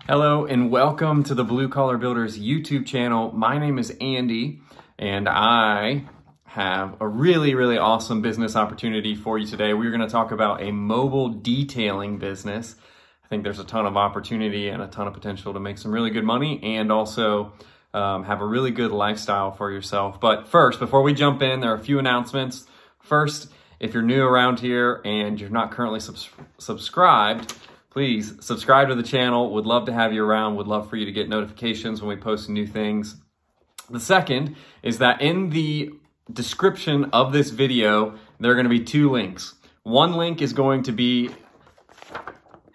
Hello and welcome to the Blue Collar Builders YouTube channel. My name is Andy and I have a really awesome business opportunity for you today. We're going to talk about a mobile detailing business. I think there's a ton of opportunity and a ton of potential to make some really good money and also have a really good lifestyle for yourself. But first, before we jump in, there are a few announcements. First, if you're new around here and you're not currently subscribed, please subscribe to the channel. Would love to have you around. Would love for you to get notifications when we post new things. The second is that in the description of this video, there are going to be two links. One link is going to be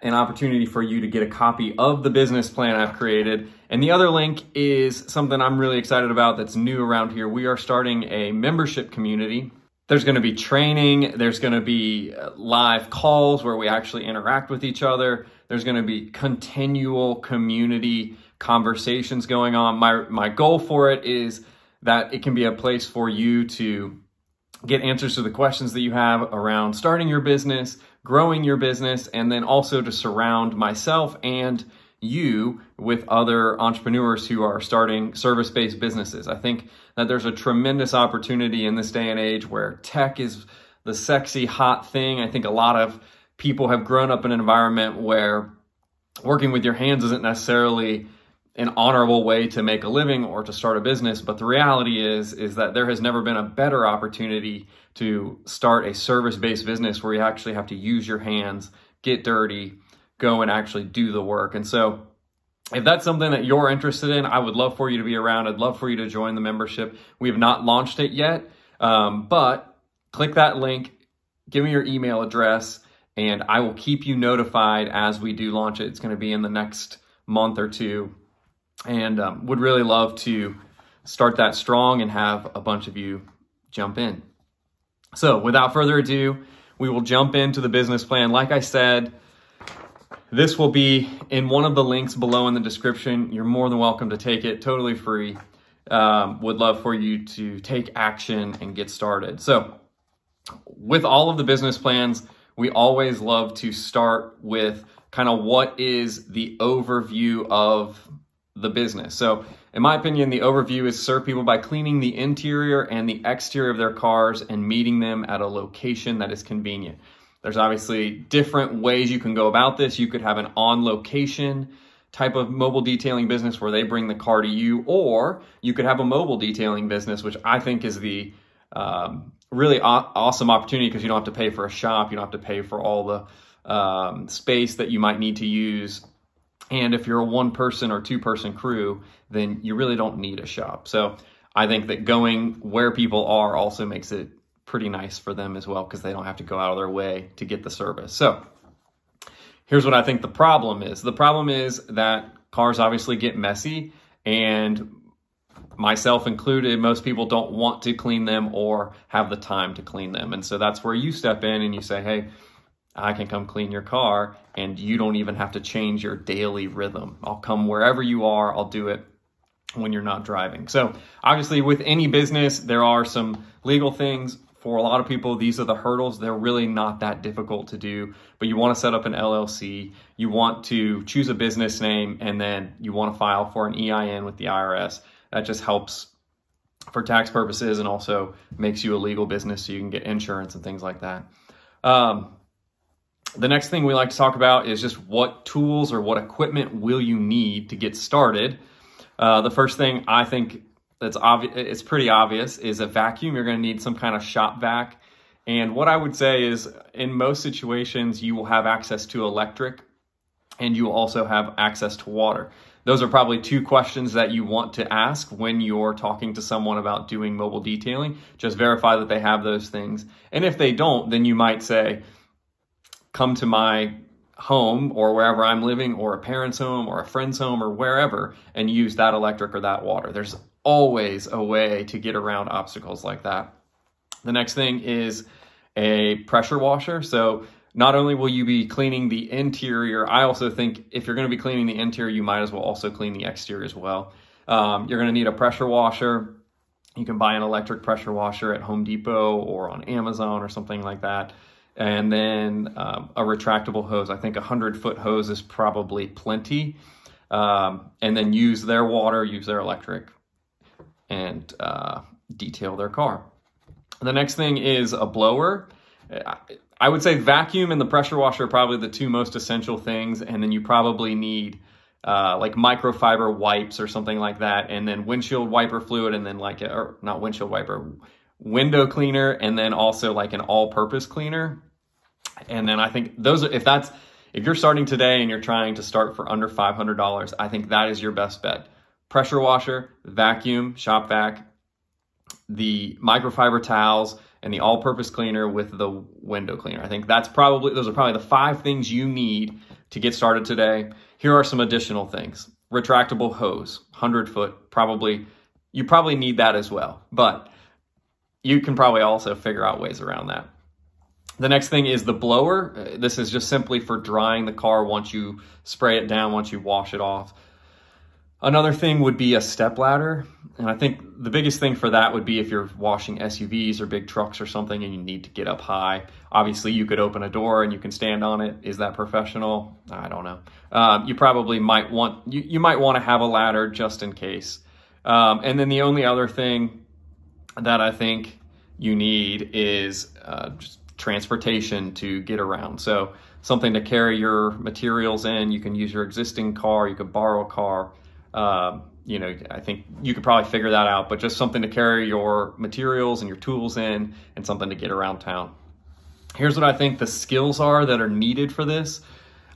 an opportunity for you to get a copy of the business plan I've created. And the other link is something I'm really excited about that's new around here. We are starting a membership community. There's going to be training. There's going to be live calls where we actually interact with each other. There's going to be continual community conversations going on. My goal for it is that it can be a place for you to get answers to the questions that you have around starting your business, growing your business, and then also to surround myself and you with other entrepreneurs who are starting service-based businesses. I think that there's a tremendous opportunity in this day and age where tech is the sexy, hot thing. I think a lot of people have grown up in an environment where working with your hands isn't necessarily an honorable way to make a living or to start a business. But the reality is that there has never been a better opportunity to start a service-based business where you actually have to use your hands, get dirty, go and actually do the work. And so if that's something that you're interested in, I would love for you to be around. I'd love for you to join the membership. We have not launched it yet, but click that link, give me your email address, and I will keep you notified as we do launch it. It's going to be in the next month or two, and would really love to start that strong and have a bunch of you jump in. So without further ado, we will jump into the business plan. Like I said, this will be in one of the links below in the description. You're more than welcome to take it, totally free. Would love for you to take action and get started. So with all of the business plans, we always love to start with kind of what is the overview of the business. So in my opinion, the overview is serve people by cleaning the interior and the exterior of their cars and meeting them at a location that is convenient. There's obviously different ways you can go about this. You could have an on-location type of mobile detailing business where they bring the car to you, or you could have a mobile detailing business, which I think is the really awesome opportunity because you don't have to pay for a shop. You don't have to pay for all the space that you might need to use. And if you're a one-person or two-person crew, then you really don't need a shop. So I think that going where people are also makes it pretty nice for them as well because they don't have to go out of their way to get the service. So here's what I think the problem is. The problem is that cars obviously get messy, and myself included, most people don't want to clean them or have the time to clean them. And so that's where you step in and you say, hey, I can come clean your car and you don't even have to change your daily rhythm. I'll come wherever you are. I'll do it when you're not driving. So obviously with any business, there are some legal things. For a lot of people, these are the hurdles. They're really not that difficult to do, but you want to set up an LLC. You want to choose a business name, and then you want to file for an EIN with the IRS. That just helps for tax purposes and also makes you a legal business so you can get insurance and things like that. The next thing we like to talk about is just what tools or what equipment will you need to get started. The first thing I think that's obvious, it's pretty obvious, is a vacuum. You're going to need some kind of shop vac. And what I would say is in most situations, you will have access to electric and you will also have access to water. Those are probably two questions that you want to ask when you're talking to someone about doing mobile detailing. Just verify that they have those things. And if they don't, then you might say, come to my home or wherever I'm living or a parent's home or a friend's home or wherever and use that electric or that water. There's always a way to get around obstacles like that. The next thing is a pressure washer. So not only will you be cleaning the interior, I also think if you're going to be cleaning the interior, you might as well also clean the exterior as well. You're going to need a pressure washer. You can buy an electric pressure washer at Home Depot or on Amazon or something like that. And then a retractable hose. I think a 100-foot hose is probably plenty. and then use their water, use their electric, and detail their car. The next thing is a blower. I would say vacuum and the pressure washer are probably the two most essential things. And then you probably need like microfiber wipes or something like that. And then windshield wiper fluid, and then like, or not windshield wiper, window cleaner, and then also like an all-purpose cleaner. And then I think those are, if you're starting today and you're trying to start for under $500, I think that is your best bet. Pressure washer, vacuum, shop vac, the microfiber towels, and the all-purpose cleaner with the window cleaner. I think those are probably the 5 things you need to get started today. Here are some additional things. Retractable hose, 100-foot, you probably need that as well, but you can probably also figure out ways around that. The next thing is the blower. This is just simply for drying the car once you spray it down, once you wash it off. Another thing would be a step ladder. And I think the biggest thing for that would be if you're washing SUVs or big trucks or something and you need to get up high. Obviously, you could open a door and you can stand on it. Is that professional? I don't know. You probably might want, you might want to have a ladder just in case. And then the only other thing that I think you need is just transportation to get around. So something to carry your materials in. You can use your existing car. You could borrow a car. I think you could probably figure that out, but just something to carry your materials and your tools in, and something to get around town. Here's what I think the skills are that are needed for this.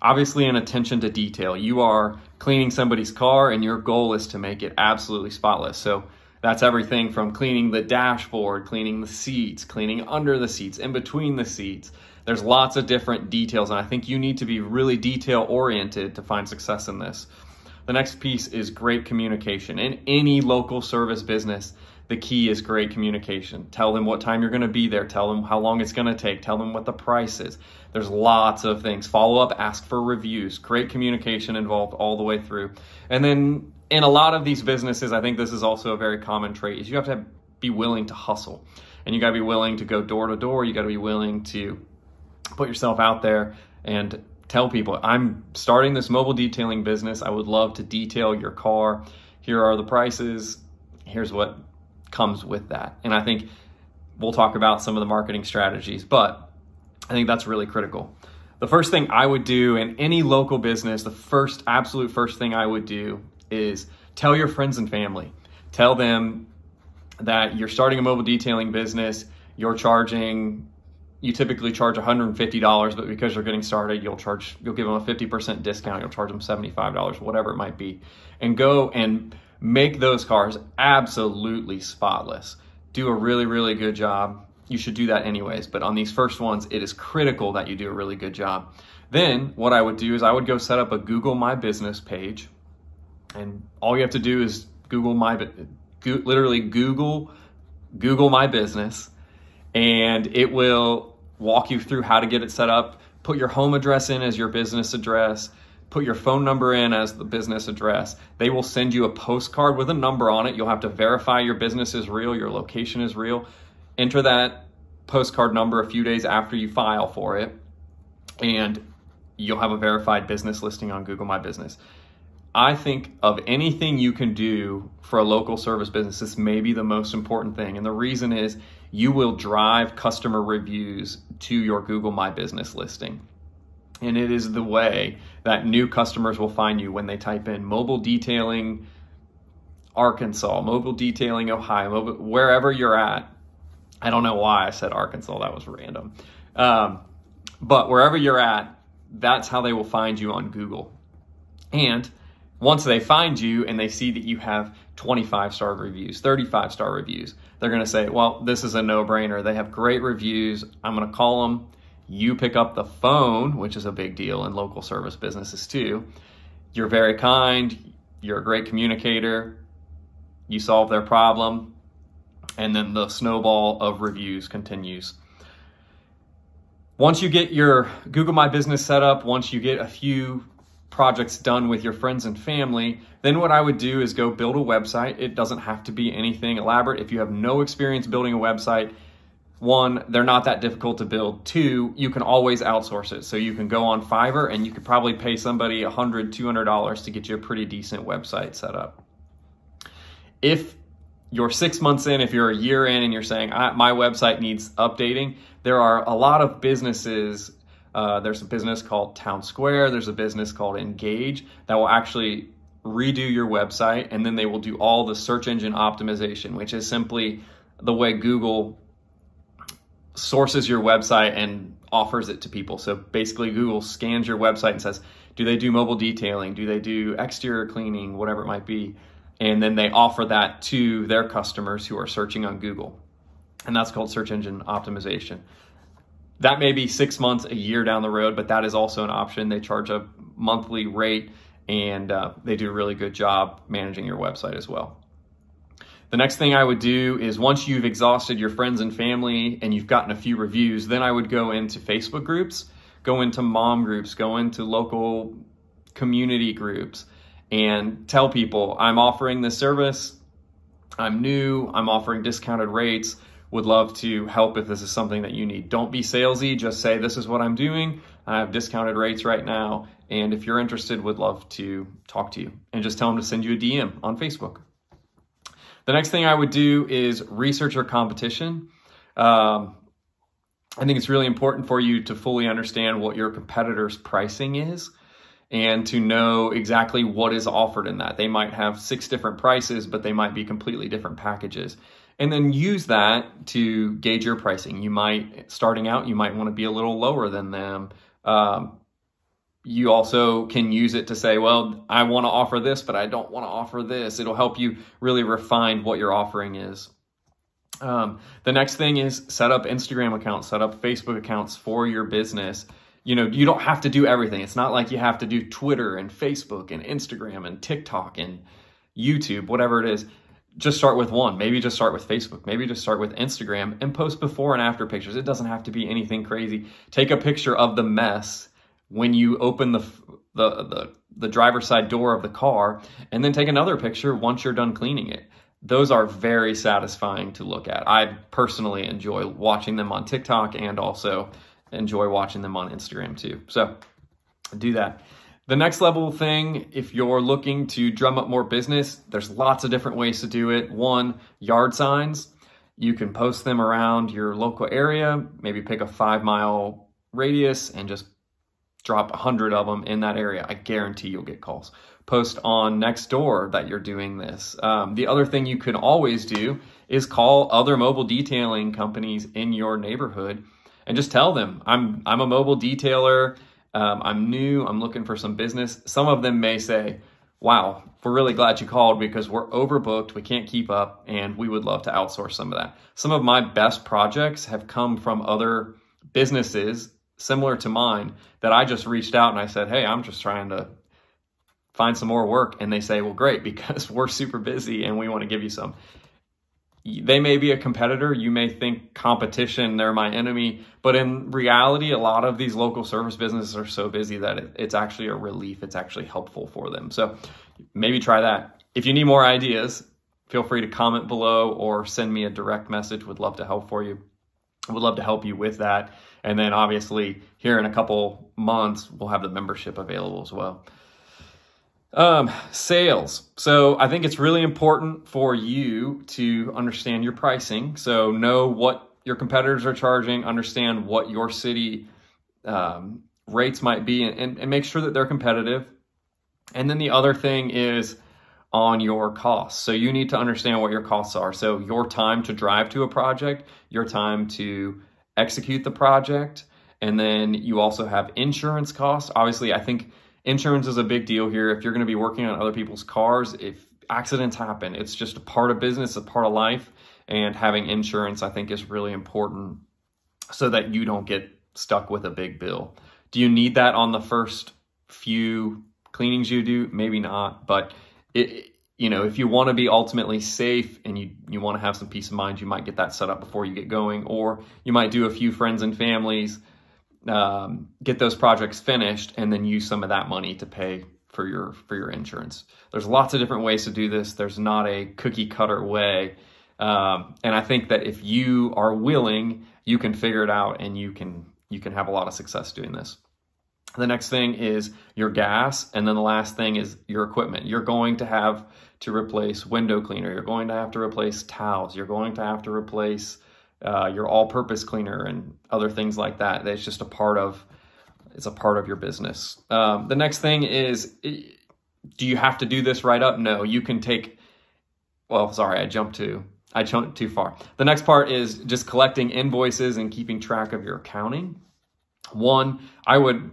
Obviously, an attention to detail. You are cleaning somebody's car and your goal is to make it absolutely spotless. So that's everything from cleaning the dashboard, cleaning the seats, cleaning under the seats, in between the seats. There's lots of different details, and I think you need to be really detail oriented to find success in this. The next piece is great communication. In any local service business, the key is great communication. Tell them what time you're going to be there. Tell them how long it's going to take. Tell them what the price is. There's lots of things. Follow up, ask for reviews. Great communication involved all the way through. And then in a lot of these businesses, I think this is also a very common trait, is you have to be willing to hustle. And you got to be willing to go door to door. You got to be willing to put yourself out there and tell people, I'm starting this mobile detailing business. I would love to detail your car. Here are the prices. Here's what comes with that. And I think we'll talk about some of the marketing strategies, but I think that's really critical. The first thing I would do in any local business, the absolute first thing I would do is tell your friends and family. Tell them that you're starting a mobile detailing business. You typically charge $150, but because you're getting started, you'll give them a 50% discount. You'll charge them $75, whatever it might be, and go and make those cars absolutely spotless. Do a really, really good job. You should do that anyways, but on these first ones, it is critical that you do a really good job. Then what I would do is I would go set up a Google My Business page, and all you have to do is Google My Business, and it will walk you through how to get it set up. Put your home address in as your business address. Put your phone number in as the business address. They will send you a postcard with a number on it. You'll have to verify your business is real, your location is real. Enter that postcard number a few days after you file for it, and you'll have a verified business listing on Google My Business. I think of anything you can do for a local service business, this may be the most important thing. And the reason is you will drive customer reviews to your Google My Business listing. And it is the way that new customers will find you when they type in mobile detailing Arkansas, mobile detailing Ohio, wherever you're at. I don't know why I said Arkansas, that was random. But wherever you're at, that's how they will find you on Google. And once they find you and they see that you have 25-star reviews, 35-star reviews, they're going to say, well, this is a no-brainer. They have great reviews. I'm going to call them. You pick up the phone, which is a big deal in local service businesses too. You're very kind. You're a great communicator. You solve their problem. And then the snowball of reviews continues. Once you get your Google My Business set up, once you get a few projects done with your friends and family, then what I would do is go build a website. It doesn't have to be anything elaborate. If you have no experience building a website, one, they're not that difficult to build. Two, you can always outsource it. So you can go on Fiverr and you could probably pay somebody $100, $200 to get you a pretty decent website set up. If you're 6 months in, if you're a year in and you're saying, my website needs updating, there are a lot of businesses. There's a business called Town Square. There's a business called Engage that will actually redo your website, and then they will do all the search engine optimization, which is simply the way Google sources your website and offers it to people. So basically Google scans your website and says, do they do mobile detailing? Do they do exterior cleaning? Whatever it might be. And then they offer that to their customers who are searching on Google. And that's called search engine optimization. That may be 6 months, a year down the road, but that is also an option. They charge a monthly rate, and they do a really good job managing your website as well. The next thing I would do is, once you've exhausted your friends and family and you've gotten a few reviews, then I would go into Facebook groups, go into mom groups, go into local community groups, and tell people, I'm offering this service, I'm new, I'm offering discounted rates, would love to help if this is something that you need. Don't be salesy, just say, this is what I'm doing, I have discounted rates right now, and if you're interested, would love to talk to you. And just tell them to send you a DM on Facebook. The next thing I would do is research your competition. I think it's really important for you to fully understand what your competitor's pricing is and to know exactly what is offered in that. They might have 6 different prices, but they might be completely different packages. And then use that to gauge your pricing. Starting out, you might want to be a little lower than them. You also can use it to say, well, I want to offer this, but I don't want to offer this. It'll help you really refine what your offering is. The next thing is set up Instagram accounts, set up Facebook accounts for your business. You don't have to do everything. It's not like you have to do Twitter and Facebook and Instagram and TikTok and YouTube, whatever it is. Just start with one. Maybe just start with Facebook. Maybe just start with Instagram and post before and after pictures. It doesn't have to be anything crazy. Take a picture of the mess when you open the driver's side door of the car, and then take another picture once you're done cleaning it. Those are very satisfying to look at. I personally enjoy watching them on TikTok and also enjoy watching them on Instagram too. So do that. The next level thing, if you're looking to drum up more business, there's lots of different ways to do it. One, yard signs. You can post them around your local area, maybe pick a 5-mile radius and just drop 100 of them in that area. I guarantee you'll get calls. Post on Nextdoor that you're doing this. The other thing you can always do is call other mobile detailing companies in your neighborhood and just tell them, I'm a mobile detailer, I'm new, I'm looking for some business. Some of them may say, wow, we're really glad you called because we're overbooked, we can't keep up, and we would love to outsource some of that. Some of my best projects have come from other businesses similar to mine that I just reached out and I said, hey, I'm just trying to find some more work. And they say, well, great, because we're super busy and we want to give you some. They may be a competitor. You may think competition, they're my enemy. But in reality, a lot of these local service businesses are so busy that it's actually a relief. It's actually helpful for them. So maybe try that. If you need more ideas, feel free to comment below or send me a direct message. Would love to help for you. I would love to help you with that. And then obviously here in a couple months, we'll have the membership available as well. Sales. So I think it's really important for you to understand your pricing. So know what your competitors are charging, understand what your city rates might be, and make sure that they're competitive. And then the other thing is on your costs. So you need to understand what your costs are. So your time to drive to a project, your time to execute the project, and then you also have insurance costs. Obviously, I think insurance is a big deal here. If you're going to be working on other people's cars, if accidents happen, it's just a part of business, a part of life, and having insurance, I think, is really important so that you don't get stuck with a big bill. Do you need that on the first few cleanings you do? Maybe not, but if you want to be ultimately safe and you want to have some peace of mind, you might get that set up before you get going, or you might do a few friends and families, get those projects finished, and then use some of that money to pay for your insurance. There's lots of different ways to do this. There's not a cookie cutter way. And I think that if you are willing, you can figure it out, and you can have a lot of success doing this. The next thing is your gas. And then the last thing is your equipment. You're going to have to replace window cleaner. You're going to have to replace towels. You're going to have to replace your all-purpose cleaner and other things like that. It's just a part of your business. The next thing is, do you have to do this right up? No, you can take, well, sorry, I jumped too far. The next part is just collecting invoices and keeping track of your accounting. One, I would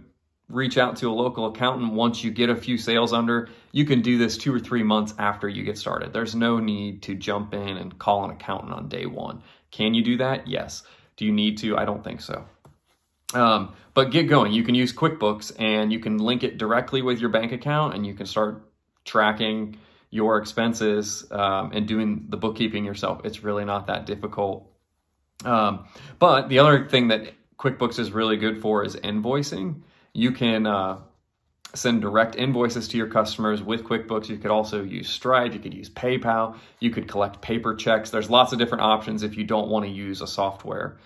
reach out to a local accountant once you get a few sales under. You can do this 2 or 3 months after you get started. There's no need to jump in and call an accountant on day one. Can you do that? Yes. Do you need to? I don't think so. But get going. You can use QuickBooks, and you can link it directly with your bank account, and you can start tracking your expenses and doing the bookkeeping yourself. It's really not that difficult. But the other thing that QuickBooks is really good for is invoicing. You can send direct invoices to your customers with QuickBooks. You could also use Stripe. You could use PayPal. You could collect paper checks. There's lots of different options if you don't want to use a software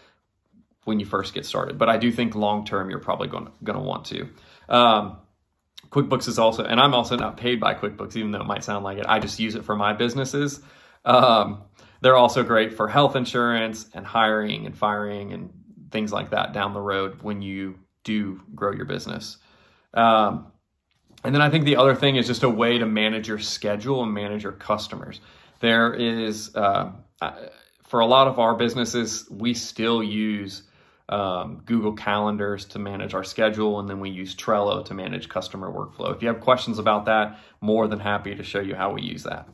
when you first get started. But I do think long-term, you're probably going to want to. QuickBooks is also, and I'm also not paid by QuickBooks, even though it might sound like it. I just use it for my businesses. They're also great for health insurance and hiring and firing and things like that down the road when you do grow your business. And then I think the other thing is just a way to manage your schedule and manage your customers. There is, for a lot of our businesses, we still use Google Calendars to manage our schedule, and then we use Trello to manage customer workflow. If you have questions about that, more than happy to show you how we use that.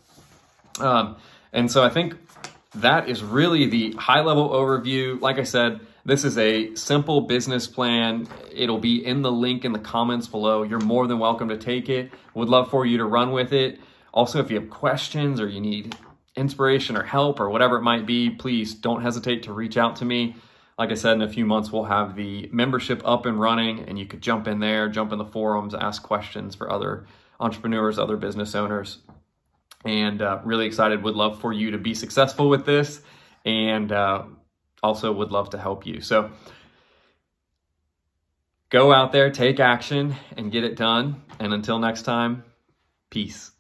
And so I think that is really the high-level overview. Like I said, this is a simple business plan. It'll be in the link in the comments below. You're more than welcome to take it. Would love for you to run with it. Also, if you have questions or you need inspiration or help or whatever it might be, please don't hesitate to reach out to me. Like I said, in a few months, we'll have the membership up and running, and you could jump in there, jump in the forums, ask questions for other entrepreneurs, other business owners. And really excited, would love for you to be successful with this, and also would love to help you. So go out there, take action, and get it done. And until next time, peace.